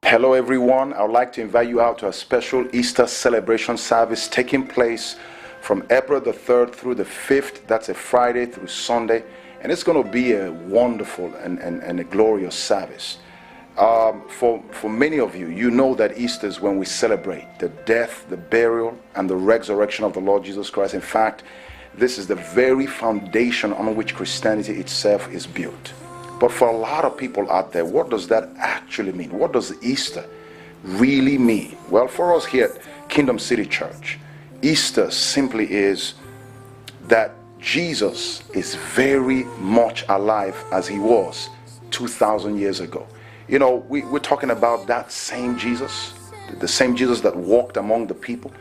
Hello everyone, I would like to invite you out to a special Easter celebration service taking place from April the 3rd through the 5th. That's a Friday through Sunday, and it's going to be a wonderful and a glorious service. For many of you, you know that Easter is when we celebrate the death, the burial, and the resurrection of the Lord Jesus Christ. In fact, this is the very foundation on which Christianity itself is built. But for a lot of people out there, what does that actually mean? What does Easter really mean? Well, for us here at Kingdom City Church, Easter simply is that Jesus is very much alive as he was 2,000 years ago. You know, we're talking about that same Jesus, the same Jesus that walked among the people,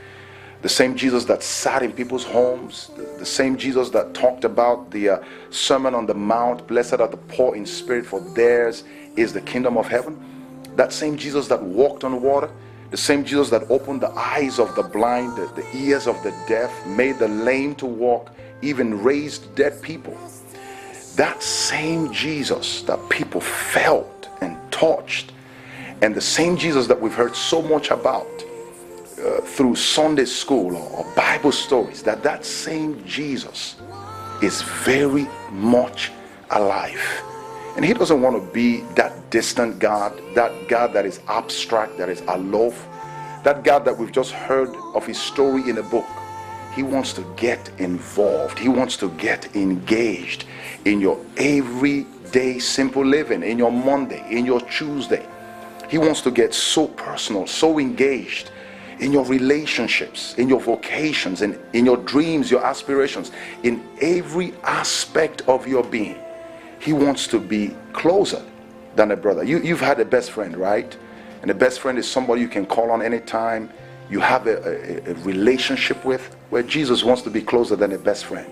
the same Jesus that sat in people's homes, the same Jesus that talked about the Sermon on the Mount, blessed are the poor in spirit, for theirs is the kingdom of heaven. That same Jesus that walked on water, the same Jesus that opened the eyes of the blind, the ears of the deaf, made the lame to walk, even raised dead people. That same Jesus that people felt and touched, and the same Jesus that we've heard so much about through Sunday school or Bible stories, that same Jesus is very much alive. And he doesn't want to be that distant God, that God that is abstract, that is aloof, that God that we've just heard of his story in a book. He wants to get involved. He wants to get engaged in your everyday simple living, in your Monday, in your Tuesday. He wants to get so personal, so engaged in your relationships, in your vocations, and in your dreams, your aspirations, in every aspect of your being. He wants to be closer than a brother. You've had a best friend, right? And a best friend is somebody you can call on anytime. You have a relationship with, where Jesus wants to be closer than a best friend.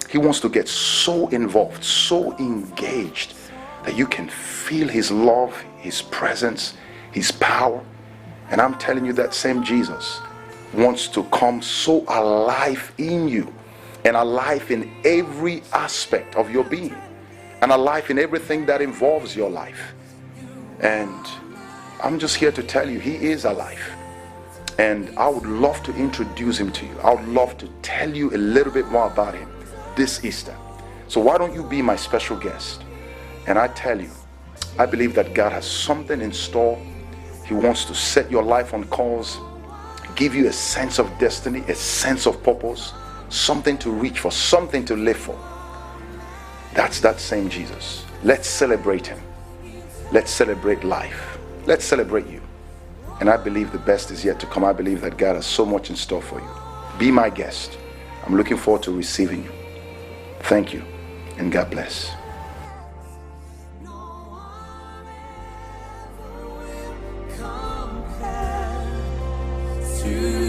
He wants to get so involved, so engaged, that you can feel his love, his presence, his power. And I'm telling you, that same Jesus wants to come so alive in you, and alive in every aspect of your being, and alive in everything that involves your life. And I'm just here to tell you, he is alive. And I would love to introduce him to you. I would love to tell you a little bit more about him this Easter. So why don't you be my special guest? And I tell you, I believe that God has something in store. He wants to set your life on course, give you a sense of destiny, a sense of purpose, something to reach for, something to live for. That's that same Jesus. Let's celebrate him. Let's celebrate life. Let's celebrate you. And I believe the best is yet to come. I believe that God has so much in store for you. Be my guest. I'm looking forward to receiving you. Thank you, and God bless. To